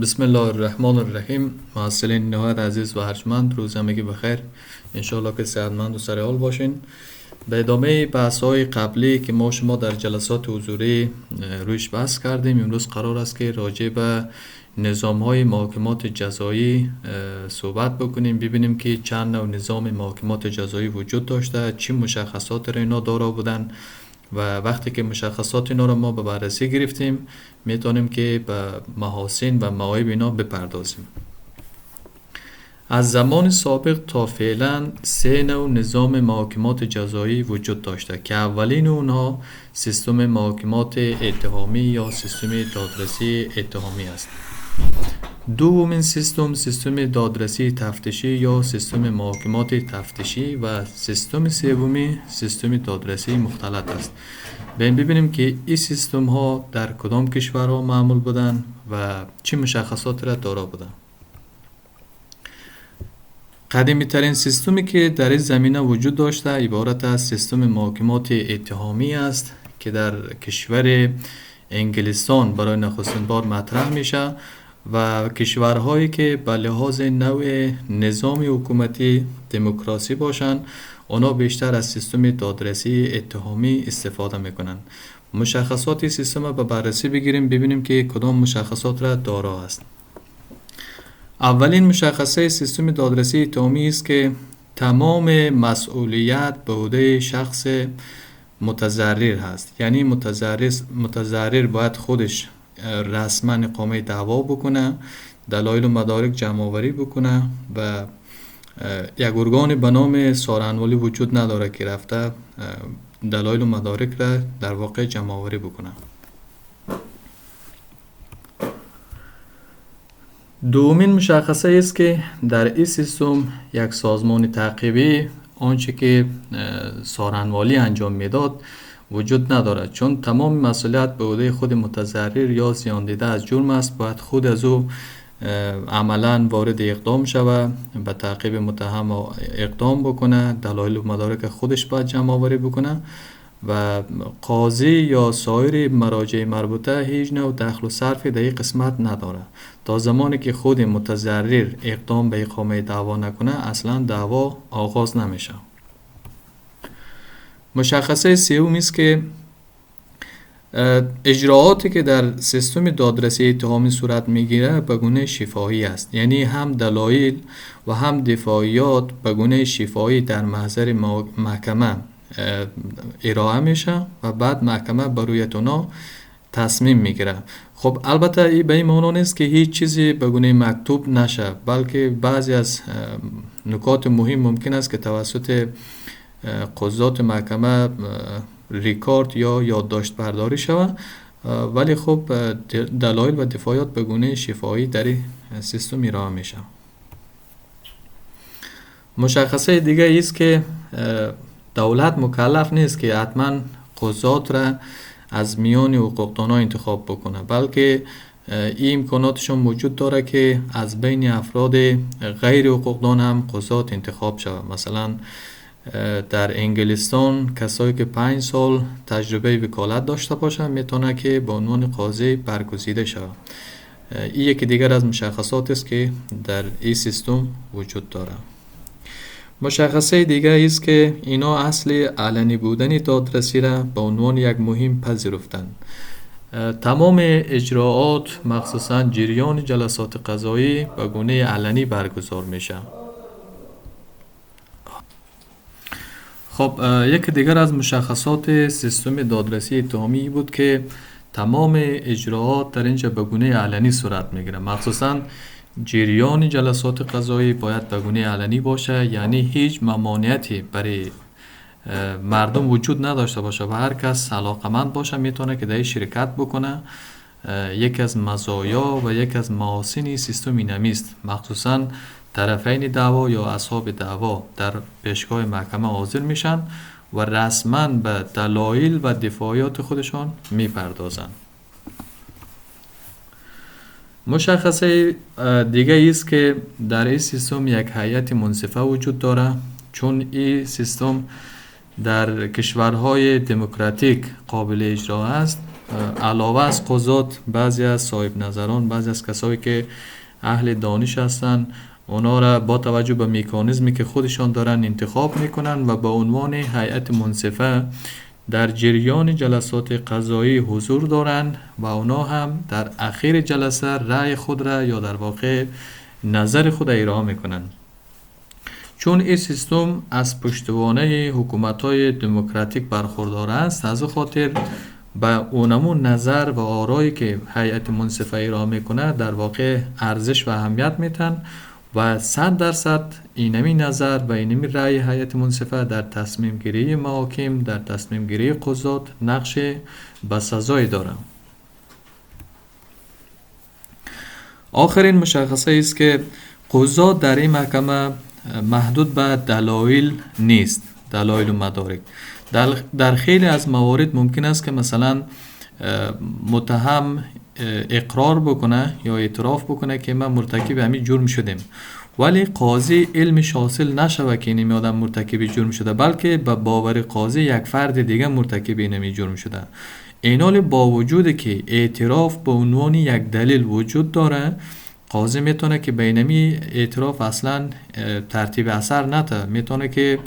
بسم الله الرحمن الرحیم. محصلین نهایت عزیز و ارجمند، روز همگی بخیر. انشاءالله که صحتمند و سر حال باشین. به ادامه بحث های قبلی که ما شما در جلسات حضوری رویش بحث کردیم، امروز قرار است که راجع به نظام های محاکمات جزایی صحبت بکنیم. ببینیم که چند نوع نظام محاکمات جزایی وجود داشته، چی مشخصات را اینا دارا بودن و وقتی که مشخصات اینا رو ما به بررسی گرفتیم میتونیم که به محاسن و معایب اینا بپردازیم. از زمان سابق تا فعلا سه نوع نظام محاکمات جزایی وجود داشته که اولین اونها سیستم محاکمات اتهامی یا سیستم دادرسی اتهامی است. دومین سیستم دادرسی تفتیشی یا سیستم محاکمات تفتیشی و سیستم سومی سیستم دادرسی مختلط است. ببینیم که این سیستم ها در کدام کشورها معمول بودن و چه مشخصات را دارا بودن. قدیمی ترین سیستمی که در این زمینه وجود داشته عبارت از سیستم محاکمات اتهامی است که در کشور انگلستان برای نخستین بار مطرح میشه و کشورهایی که به لحاظ نوع نظام حکومتی دموکراسی باشند اونا بیشتر از سیستم دادرسی اتهامی استفاده میکنن. مشخصات سیستم را به بررسی بگیریم ببینیم که کدام مشخصات را دارا است. اولین مشخصه سیستم دادرسی اتهامی است که تمام مسئولیت به عهده شخص متضرر هست. یعنی متضرر باید خودش رسما اقامه دعوا بکنه، دلایل و مدارک جمع آوری بکنه و یک ارگان به نام سارنوالی وجود نداره که رفته دلایل و مدارک را در واقع جمع آوری بکنه. دومین مشخصه است که در این سیستم یک سازمان تعقیبی آنچه که سارنوالی انجام میداد وجود ندارد، چون تمام مسئولیت به عهده خود متضرر یا زیان دیده از جرم است. باید خود از او عملا وارد اقدام شود، به تعقیب متهم اقدام بکنه، دلایل و مدارک خودش باید جمع آوری بکنه و قاضی یا سایر مراجع مربوطه هیچ نوع دخل و صرفی در این قسمت نداره. تا زمانی که خود متضرر اقدام به اقامه دعوا نکنه اصلا دعوا آغاز نمیشه. مشخصه سوم است که اجراعاتی که در سیستم دادرسی اتهامی صورت میگیره به گونه شفاهی است. یعنی هم دلایل و هم دفاعیات به گونه شفاهی در محضر محکمه ارائه میشه و بعد محکمه بر روی اونا تصمیم میگیره. خب البته این به این معنی نیست که هیچ چیزی به گونه مکتوب نشه، بلکه بعضی از نکات مهم ممکن است که توسط قضات محکمه ریکارد یا یادداشت برداری شود، ولی خب دلایل و دفاعیات به گونه شفاهی در این سیستم ارائه میشه. مشخصه دیگه است که دولت مکلف نیست که حتما قضات را از میان حقوقدانا انتخاب بکنه، بلکه این امکاناتشون موجود داره که از بین افراد غیر حقوقدان هم قضات انتخاب شود. مثلا در انگلستان کسایی که 5 سال تجربه وکالت داشته باشن میتونه که به عنوان قاضی برگزیده شود. این یکی دیگر از مشخصات است که در این سیستم وجود داره. مشخصه دیگر است که اینا اصل علنی بودن دادرسی را به عنوان یک مهم پذیرفتند. تمام اجراعات مخصوصا جریان جلسات قضایی به گونه علنی برگزار میشه. خب یک دیگر از مشخصات سیستم دادرسی اتهامی بود که تمام اجراعات در اینجا به گونه علنی صورت میگیره. مخصوصا جریان جلسات قضایی باید به گونه علنی باشه، یعنی هیچ ممانعتی برای مردم وجود نداشته باشه و هر کس علاقمند باشه میتونه که در شرکت بکنه. یک از مزایا و یک از محاسن سیستم اینمی است. مخصوصا طرفین دعوا یا اصحاب دعوا در پیشگاه محکمه حاضر میشن و رسما به دلایل و دفاعیات خودشان میپردازن. مشخصه دیگه است که در این سیستم یک هیئت منصفه وجود داره، چون این سیستم در کشورهای دموکراتیک قابل اجرا است علاوه از قضات بعضی از صاحب نظران، بعضی از کسایی که اهل دانش هستن، اونا را با توجه به مکانیزمی که خودشان دارن انتخاب میکنن و به عنوان هیئت منصفه در جریان جلسات قضایی حضور دارن و اونا هم در اخیر جلسه رأی خود را یا در واقع نظر خود ارائه میکنن. چون این سیستم از پشتوانه حکومت‌های دموکراتیک برخوردار است، از او خاطر به اونمون نظر و آرایی که هیئت منصفه ارائه میکنه در واقع ارزش و اهمیت میتن و 100% اینمی نظر و اینمی رأی هیئت منصفه در تصمیم گیری محاکم، در تصمیم گیری قضات نقش بسزایی داره. آخرین مشخصه است که قضات در این محکمه محدود به دلایل نیست، دلایل و مدارک. در خیلی از موارد ممکن است که مثلا متهم اقرار بکنه یا اعتراف بکنه که من مرتکب همین جرم شدم، ولی قاضی علمش حاصل نشوه که این آدم مرتکب جرم شده، بلکه به باور قاضی یک فرد دیگه مرتکب این جرم شده. این حال با وجود که اعتراف به عنوان یک دلیل وجود داره، قاضی میتونه که بینمی اعتراف اصلا ترتیب اثر نده، میتونه که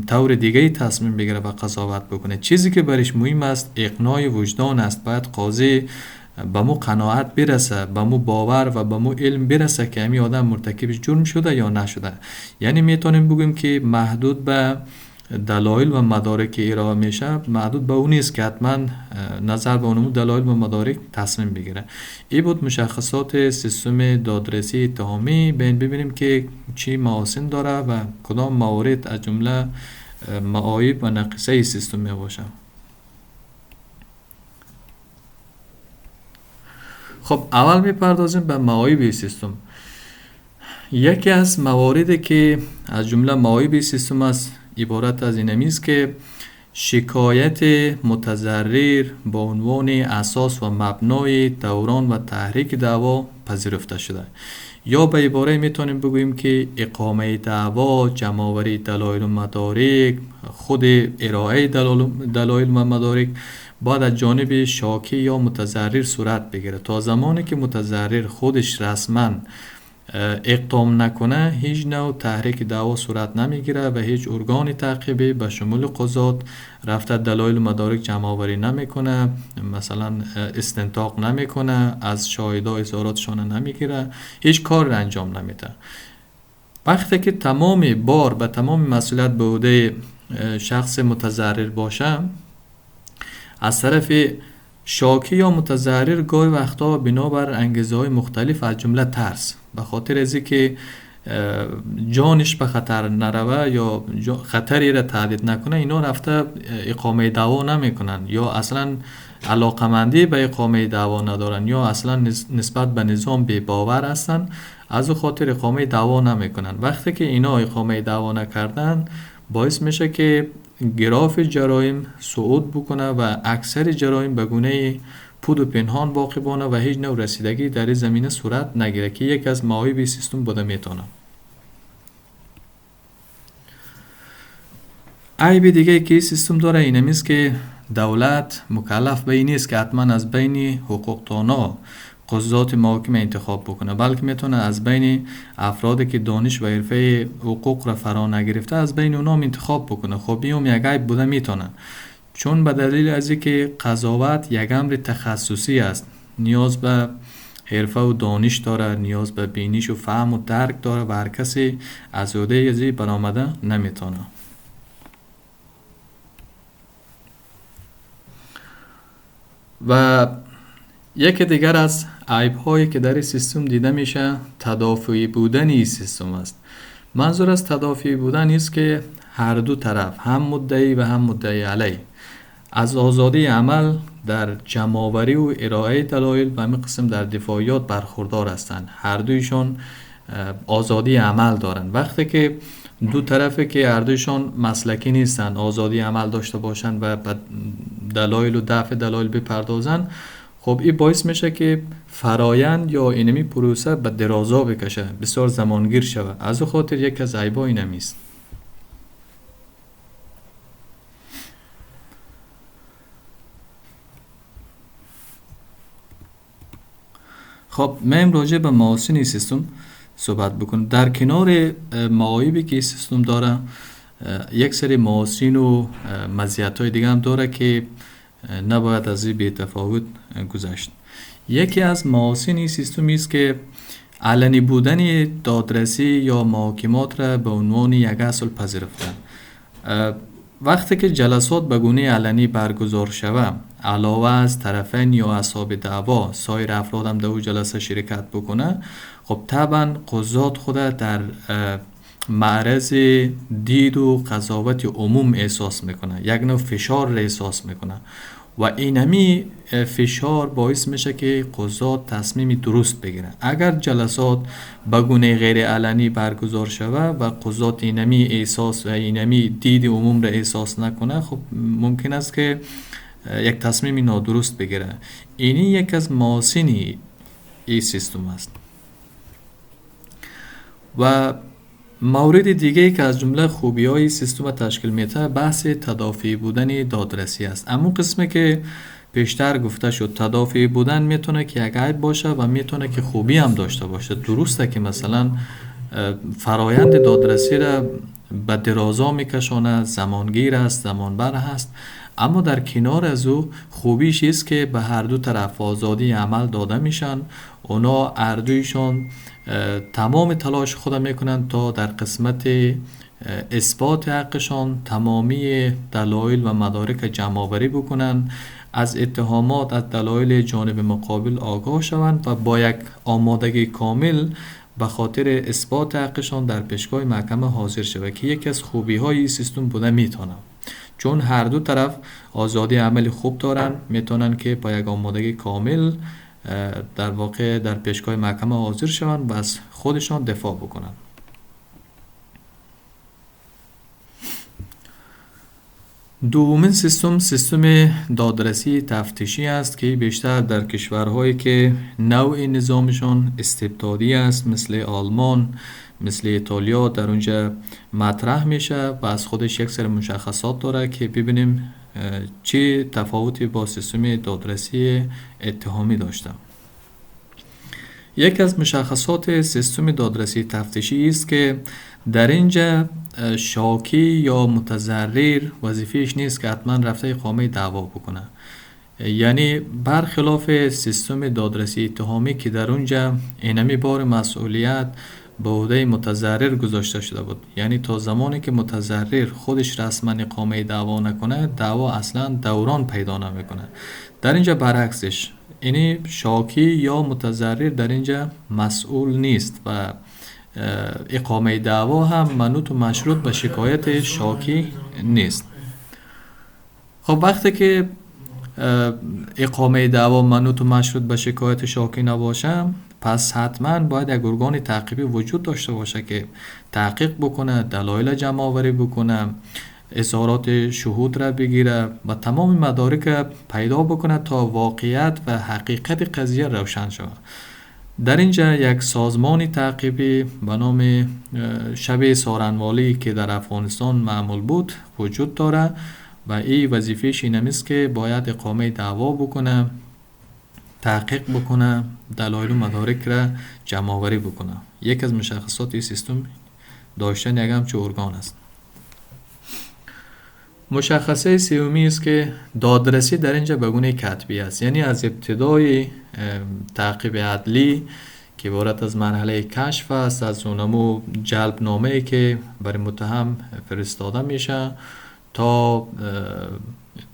طور دیگه تصمیم بگیره و قضاوت بکنه. چیزی که برش مهم است اقناع وجدان است. باید قاضی به مو قناعت برسه، به مو باور و به مو علم برسه که همین آدم مرتکب جرم شده یا نشده. یعنی میتونیم بگیم که محدود به دلایل و مدارک ارائه میشه، محدود به اون نیست که حتما نظر به اون دلایل و مدارک تصمیم بگیره. این بود مشخصات سیستم دادرسی اتهامی. ببینیم که چی محاسن داره و کدام موارد از جمله معایب و نقیصه سیستم می باشه. خب اول میپردازیم به معایب سیستم. یکی از مواردی که از جمله معایب سیستم است عبارت از این است که شکایت متضرر به عنوان اساس و مبنای دوران و تحریک دعوا پذیرفته شده، یا به عباره میتونیم بگوییم که اقامه دعوا، جمع‌آوری دلایل و مدارک، خود ارائه دلایل و مدارک باید از جانب شاکی یا متضرر صورت بگیره. تا زمانی که متضرر خودش رسما اقدام نکنه، هیچ نوع تحریک دعوا صورت نمیگیره و هیچ ارگان تعقیبی به شمول قضات رفته دلایل و مدارک جمع آوری نمیکنه، مثلا استنطاق نمیکنه، از شاهدا اظهاراتشان نمیگیره، هیچ کار انجام نمیده. وقتی که تمام بار به تمام مسئولیت به عهده شخص متضرر باشه، از طرف شاکی یا متضرر گاهی وقتا بنابر انگیزه‌های مختلف از جمله ترس، به خاطر از اینکه جانش به خطر نروه یا خطری را تهدید نکنه، اینا رفته اقامه دعوا نمیکنن یا اصلا علاقمندی به اقامه دعوا ندارن یا اصلا نسبت به نظام بی باور هستن، از او خاطر اقامه دعوا نمیکنن. وقتی که اینا اقامه دعوا نکردن، باعث میشه که گراف جرایم صعود بکنه و اکثر جرایم به گونه پود و پنهان واقع بانه و هیچ نوع رسیدگی در این زمینه صورت نگیره که یک از معایب سیستم بوده میتونه. عیب دیگه که سیستم داره اینم است که دولت مکلف به این نیست که حتما از بین حقوق‌دانا قضات محاکم انتخاب بکنه، بلکه میتونه از بین افرادی که دانش و حرفه حقوق را فرا نگرفته از بین اونام انتخاب بکنه. خب این یک عیب بوده میتونه، چون به دلیل از اینکه قضاوت یک امر تخصصی است، نیاز به حرفه و دانش داره، نیاز به بینش و فهم و درک داره و هر کسی از عهده ازی برآمده نمیتونه. و یک دیگر از عیب‌هایی که در این سیستم دیده میشه تدافعی بودن این سیستم است. منظور از تدافعی بودن است که هر دو طرف، هم مدعی و هم مدعی علیه، از آزادی عمل در جمع‌آوری و ارائه دلایل و همین قسم در دفاعیات برخوردار هستند. هر دویشان آزادی عمل دارند. وقتی که دو طرفی که هر دویشان مسلکی نیستن آزادی عمل داشته باشند و دلایل و دفع دلایل بپردازن، خب این باعث میشه که فرایند یا اینمی پروسه به درازا بکشه، بسیار زمانگیر شوه. از او خاطر یک از عیب‌ها اینمی است. خب من راجع به محاسن سیستم صحبت بکنم. در کنار معایبی که سیستم داره، یک سری محاسن و مزیت‌های دیگه هم داره که نباید از این به تفاوت گذشت. یکی از محاسن این سیستم است که علنی بودن دادرسی یا محاکمات را به عنوان یک اصل پذیرفتن. وقتی که جلسات به گونه علنی برگزار شود، علاوه از طرفین یا اصحاب دعوا سایر افراد هم در اون جلسه شرکت بکنه، خب طبعا قضات خود در معرض دید و قضاوت عموم احساس میکنه، یک نوع فشار را احساس میکنه و اینمی فشار باعث میشه که قضات تصمیم درست بگیرن. اگر جلسات به گونه غیر علنی برگزار شود و قضات اینمی احساس و اینمی دید عموم را احساس نکنه، خب ممکن است که یک تصمیم نادرست بگیره. اینی یک از محاسن این سیستم است. و مورد دیگه که از جمله خوبی‌های سیستم تشکیل میده بحث تدافعی بودن دادرسی است. اما قسمی که پیشتر گفته شد، تدافعی بودن میتونه که یک عیب باشه و میتونه که خوبی هم داشته باشه. درسته که مثلا فرایند دادرسی را به درازا میکشانه، زمانگیر است، زمانبر هست، اما در کنار از او خوبیش است که به هر دو طرف آزادی عمل داده میشن. اونا هر دویشان تمام تلاش خود میکنن تا در قسمت اثبات حقشان تمامی دلایل و مدارک جمع آوری بکنن، از اتهامات، از دلایل جانب مقابل آگاه شوند و با یک آمادگی کامل به خاطر اثبات حقشان در پیشگاه محکمه حاضر شود که یکی از خوبی های سیستم بوده میتونه. چون هر دو طرف آزادی عمل خوب دارن، میتونن که با یک آمادگی کامل در واقع در پیشگاه محکمه حاضر شوند و از خودشان دفاع بکنن. دومین سیستم دادرسی تفتیشی است که بیشتر در کشورهایی که نوع نظامشان استبدادی است مثل آلمان، مثل ایتالیا در اونجا مطرح میشه و از خودش یک سری مشخصات داره که ببینیم چه تفاوتی با سیستم دادرسی اتهامی داشته. یک از مشخصات سیستم دادرسی تفتیشی است که در اینجا شاکی یا متضرر وظیفهش نیست که حتما رفته اقامه دعوا بکنه. یعنی برخلاف سیستم دادرسی اتهامی که در اونجا اینمی بار مسئولیت به عهده متضرر گذاشته شده بود، یعنی تا زمانی که متضرر خودش رسما اقامه دعوا نکنه، دعوا اصلا دوران پیدا نمیکنه. در اینجا برعکسش، یعنی شاکی یا متضرر در اینجا مسئول نیست و اقامه دعوا هم منوط و مشروط به شکایت شاکی نیست. خب وقتی که اقامه دعوا منوط و مشروط به شکایت شاکی نباشه، پس حتما باید یک ارگان تعقیبی وجود داشته باشه که تحقیق بکنه، دلایل جمع آوری بکنه، اظهارات شهود را بگیره و تمام مدارک پیدا بکنه تا واقعیت و حقیقت قضیه روشن شود. در اینجا یک سازمان تعقیبی به نام شبیه سارنوالی که در افغانستان معمول بود وجود داره و این وظیفه‌اش این است که باید اقامه دعوا بکنه، تحقیق بکنه، دلایل و مدارک را جمع آوری بکنه. یک از مشخصات این سیستم داشتن یک همچون ارگان است. مشخصه سومی است که دادرسی در اینجا به گونه کتبی است، یعنی از ابتدای تعقیب عدلی که عبارت از مرحله کشف است، از اونمو جلب نامه‌ای که برای متهم فرستاده میشه تا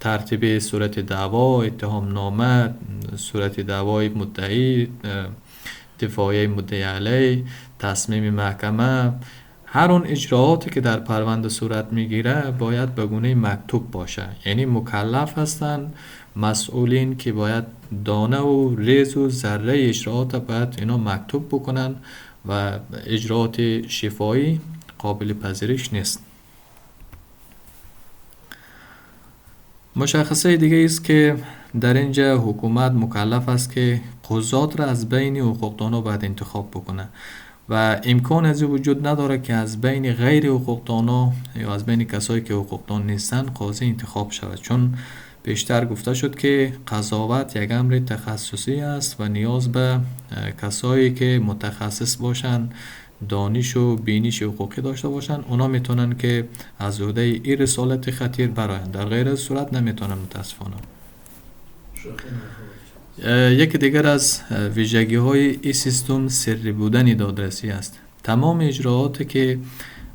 ترتیب صورت دعوا، اتهام نامه، صورت دعوای مدعی، دفاعی مدعی علیه، تصمیم محکمه، هر اون اجراعاتی که در پرونده صورت میگیره باید به گونه مکتوب باشه. یعنی مکلف هستن مسئولین که باید دانه و ریز و ذره اجراعات باید اینا مکتوب بکنن و اجراعات شفایی قابل پذیرش نیست. مشخصه دیگه است که در اینجا حکومت مکلف است که قضات را از بین حقوقدانا باید انتخاب بکنه و امکان از وجود نداره که از بین غیر حقوقدانا یا از بین کسایی که حقوقدان نیستن قاضی انتخاب شود، چون بیشتر گفته شد که قضاوت یک امر تخصصی است و نیاز به کسایی که متخصص باشن، دانش و بینش حقوقی داشته باشن. اونا میتونن که از عهده این رسالت خطیر براین، در غیر از صورت نمیتونن متاسفانه. یکی دیگر از ویژگی های این سیستم سری بودن دادرسی است. تمام اجراعاتی که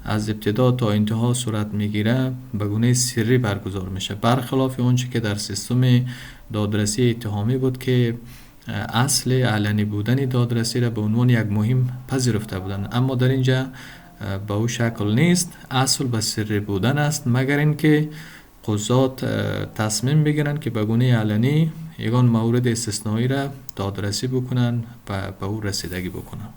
از ابتدا تا انتها صورت میگیره به گونه سری برگزار میشه، برخلاف اونچه که در سیستم دادرسی اتهامی بود که اصل علنی بودن دادرسی را به عنوان یک مهم پذیرفته بودند. اما در اینجا به او شکل نیست، اصل به سری بودن است، مگر اینکه قضات تصمیم بگیرن که به گونه علنی یگان مورد استثنایی را دادرسی بکنن و به او رسیدگی بکنن.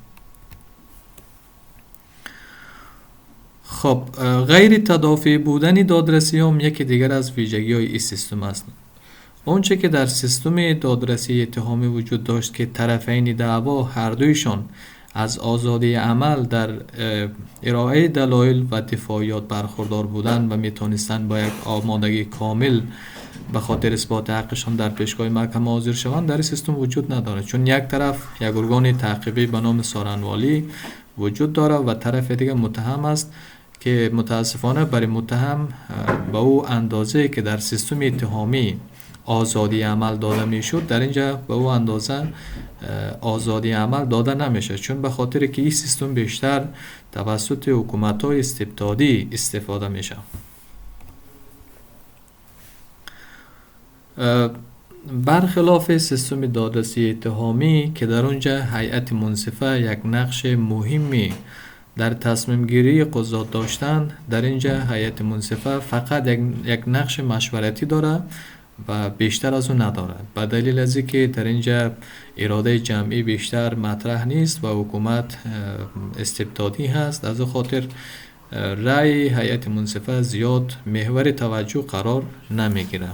خب غیر تدافع بودن دادرسی هم یکی دیگر از ویژگی های این سیستم است. اونچه که در سیستم دادرسی اتهامی وجود داشت که طرفین دعوا هر دویشان از آزادی عمل در ارائه دلایل و دفاعیات برخوردار بودند و میتونستند با یک آمادگی کامل به خاطر اثبات حقشان در پیشگاه محکمه حاضر شوند، در این سیستم وجود ندارد، چون یک طرف یک ارگان تعقیبی به نام سارنوالی وجود داره و طرف دیگه متهم است که متاسفانه برای متهم به او اندازه که در سیستم اتهامی آزادی عمل داده میشد، در اینجا به او اندازه آزادی عمل داده نمیشه، چون به خاطر که این سیستم بیشتر توسط حکومت‌های استبدادی استفاده میشه. برخلاف سیستم دادرسی اتهامی که در اونجا هیئت منصفه یک نقش مهمی در تصمیم گیری قضات داشتند، در اینجا هیئت منصفه فقط یک نقش مشورتی داره و بیشتر از اون نداره، به دلیل از اینکه در اینجا اراده جمعی بیشتر مطرح نیست و حکومت استبدادی هست. از خاطر رأی هیئت منصفه زیاد محور توجه قرار نمیگیره.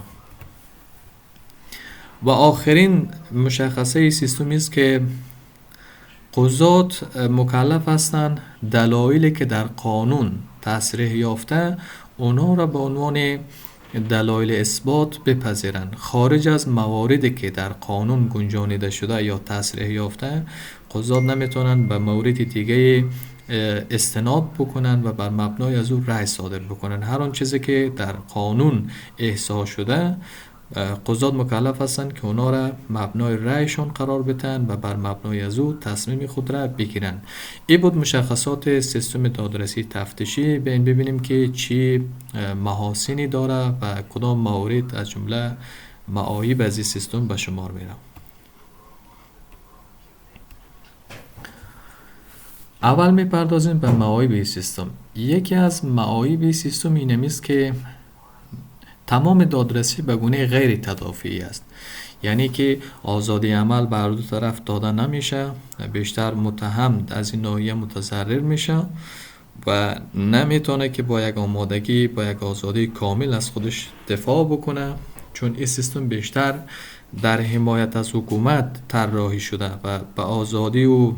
و آخرین مشخصه سیستمی است که قضات مکلف هستند دلایلی که در قانون تصریح یافته اونا را به عنوان دلایل اثبات بپذیرند، خارج از مواردی که در قانون گنجانیده شده یا تصریح یافته قضات نمیتونن به مورد دیگه استناد بکنن و بر مبنای از او رأی صادر بکنن. هر آن چیزی که در قانون احصا شده قضات مکلف هستند که اونا را مبنای رأیشون قرار بدن و بر مبنای از او تصمیم خود را بگیرن. این بود مشخصات سیستم دادرسی تفتیشی. به این ببینیم که چی محاسنی داره و کدام موارد از جمله معایب از این سیستم به شمار میره. اول میپردازیم به معایب این سیستم. یکی از معایب این سیستم اینمی است که تمام دادرسی به گونه غیر تدافعی است، یعنی که آزادی عمل بر دو طرف داده نمیشه، بیشتر متهم از این ناحیه متضرر میشه و نمیتونه که با یک آمادگی با یک آزادی کامل از خودش دفاع بکنه، چون این سیستم بیشتر در حمایت از حکومت طراحی شده و به آزادی و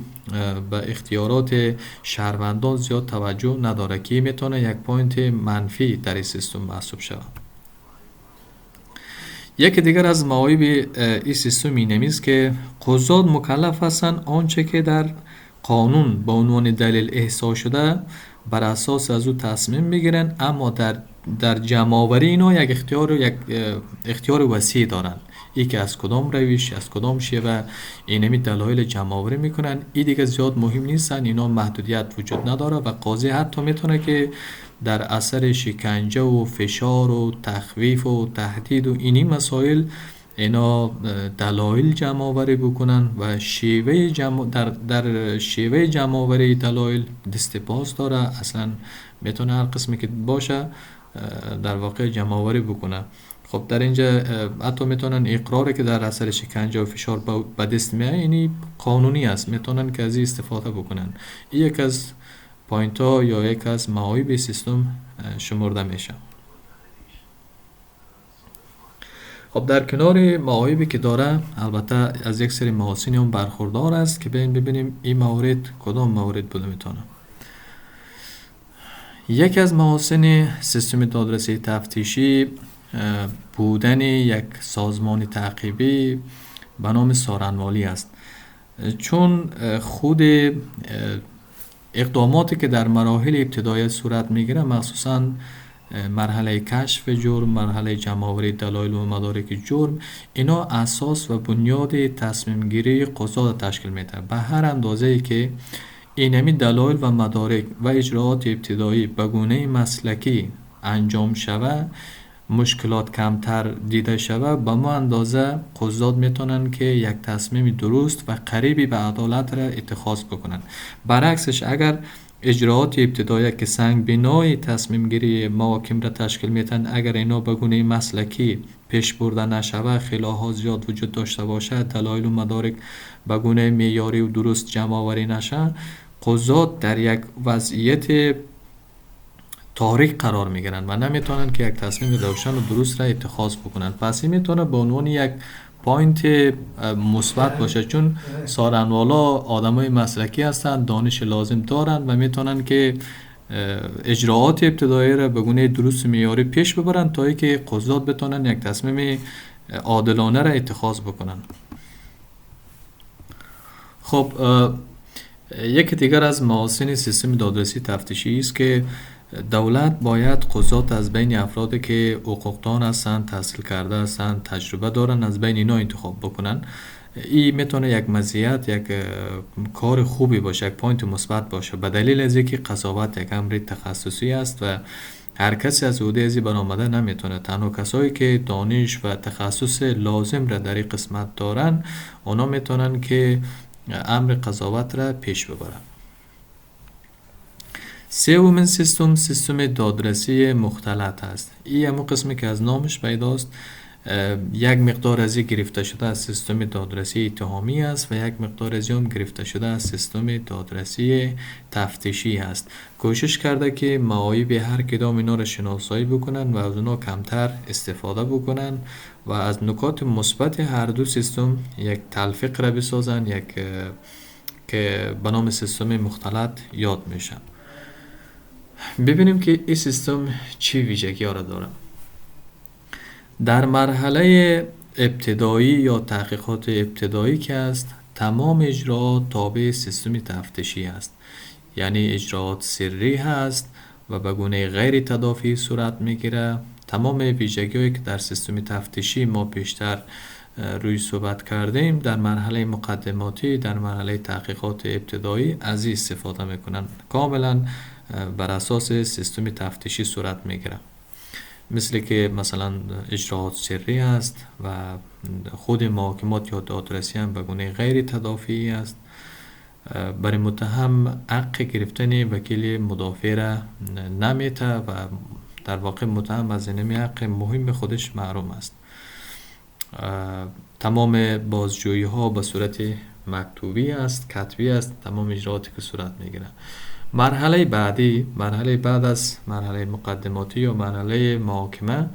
به اختیارات شهروندان زیاد توجه نداره که میتونه یک پوینت منفی در این سیستم محسوب شود. یکی دیگر از معایب این سیستم اینمی است که قضات مکلف هستند آنچه که در قانون به عنوان دلیل احصا شده بر اساس از او تصمیم بگیرن، اما در جمع‌آوری اینا یک اختیار وسیع دارن. ای که از کدام روش از کدام شیوه اینمی دلایل جمع‌آوری میکنن، این دیگه زیاد مهم نیستن، اینا محدودیت وجود نداره و قاضی حتی میتونه که در اثر شکنجه و فشار و تخویف و تهدید و اینی مسائل اینا دلایل جمع‌آوری بکنن و در شیوه جمع‌آوری دلایل دست باز داره، اصلا میتونه هر قسمی که باشه در واقع جمع‌آوری بکنه. خب در اینجا حتی میتونن اقراری که در اثر شکنجه و فشار به دست میاد یعنی قانونی است، میتونن که از این استفاده بکنن. این یک از پوینت ها یا یک از معایب سیستم شمرده میشه. خب در کنار معایبی که داره البته از یک سری محاسن هم برخوردار است که ببینیم این موارد کدام موارد بوده میتونه. یکی از محاسن سیستم دادرسی تفتیشی بودن یک سازمان تعقیبی به نام سارنوالی است. چون خود اقداماتی که در مراحل ابتدایی صورت میگیره، مخصوصا مرحله کشف جرم، مرحله جمع‌آوری دلایل و مدارک جرم، اینا اساس و بنیاد تصمیم گیری قضات تشکیل میده. به هر اندازه‌ای که اینمی دلایل و مدارک و اجراعات ابتدایی به گونه مسلکی انجام شود، مشکلات کمتر دیده شود، به ما اندازه قضات میتونن که یک تصمیم درست و قریبی به عدالت را اتخاذ بکنن. برعکسش اگر اجراعات ابتدایی که سنگ بنای تصمیم گیری محاکم را تشکیل میتن، اگر اینا به گونه مسلکی پیش برده نشود، خلاها زیاد وجود داشته باشد، دلایل و مدارک به گونه معیاری و درست جمع آوری نشه، قضات در یک وضعیت تاریک قرار میگیرن و نمیتونن که یک تصمیم روشن و درست را اتخاذ بکنن. پس این میتونه به عنوان یک پوینت مثبت باشه، چون سارنوالا آدمای مسلکی هستند، دانش لازم دارند و میتونن که اجراعات ابتدایی را به گونه درست و معیاری پیش ببرن تا اینکه قضات بتونن یک تصمیم عادلانه را اتخاذ بکنن. خب یکی دیگر از محاسن سیستم دادرسی تفتیشی است که دولت باید قضات از بین افرادی که حقوقدان هستند، تحصیل کرده هستند، تجربه دارن، از بین اینا انتخاب بکنن. این میتونه یک مزیت، یک کار خوبی باشه، یک پوینت مثبت باشه، به دلیل از اینکه قضاوت یک امر تخصصی است و هر کسی از عهده ازی برآمده نمیتونه. تنها کسایی که دانش و تخصص لازم را در این قسمت دارن، اونا میتونن که امر قضاوت را پیش ببرن. سومین سیستم دادرسی مختلط است. این همون قسمی که از نامش پیداست، یک مقدار از این گرفته شده از سیستم دادرسی اتهامی است و یک مقدار از هم گرفته شده از سیستم دادرسی تفتیشی است. کوشش کرده که معایب هر کدام اینا را شناسایی بکنن و از اونا کمتر استفاده بکنن و از نکات مثبت هر دو سیستم یک تلفیق را بسازن، یک که به نام سیستم مختلط یاد میشه. ببینیم که این سیستم چی ویژگی ها را داره. در مرحله ابتدایی یا تحقیقات ابتدایی که است، تمام اجراعات تابع سیستم تفتیشی است، یعنی اجراعات سری هست و به گونه غیر تدافعی صورت میگیره. تمام ویژگی‌هایی که در سیستم تفتیشی ما بیشتر روی صحبت کردیم، در مرحله مقدماتی، در مرحله تحقیقات ابتدایی از این استفاده میکنن. کاملا بر اساس سیستم تفتیشی صورت میگیره، مثل که مثلا اجراعات سری است و خود محاکمات یا دادرسی هم به گونه غیر تدافعی است. برای متهم حق گرفتن وکیل مدافع را نمیته و در واقع متهم از این حق مهم خودش محروم است. تمام بازجویی ها به صورت مکتوبی است، کتبی است، تمام اجراعاتی که صورت میگیره. مرحله بعد از مرحله مقدماتی یا مرحله محاکمه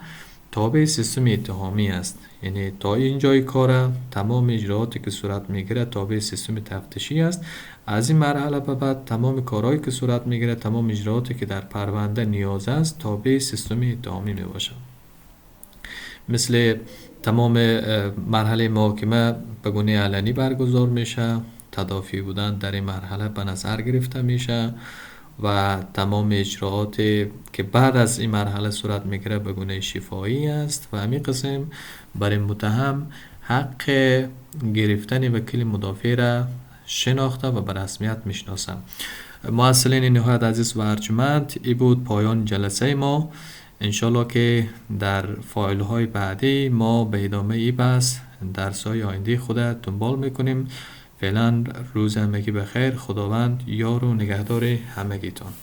تابع سیستم اتهامی است، یعنی تا اینجای کار تمام اجراعاتی که صورت میگیره تابع سیستم تفتیشی است. از این مرحله به بعد تمام کارهایی که صورت میگیره، تمام اجراعاتی که در پرونده نیاز است تابع سیستم اتهامی میباشه. مثل تمام مرحله محاکمه به گونه علنی برگزار میشه، تدافعی بودن در این مرحله به نظر گرفته میشه و تمام اجراعات که بعد از این مرحله صورت میگیره به گونه شفاهی است و همین قسم برای متهم حق گرفتن وکیل مدافع را شناخته و به رسمیت میشناسه. محصلین نهایت عزیز و ارجمند، این بود پایان جلسه ما. انشالله که در فایل های بعدی ما به ادامه ای بحث درس های آینده خود دنبال میکنیم. فعلا روز همگی بخیر. خداوند یار و نگهدار همگیتان.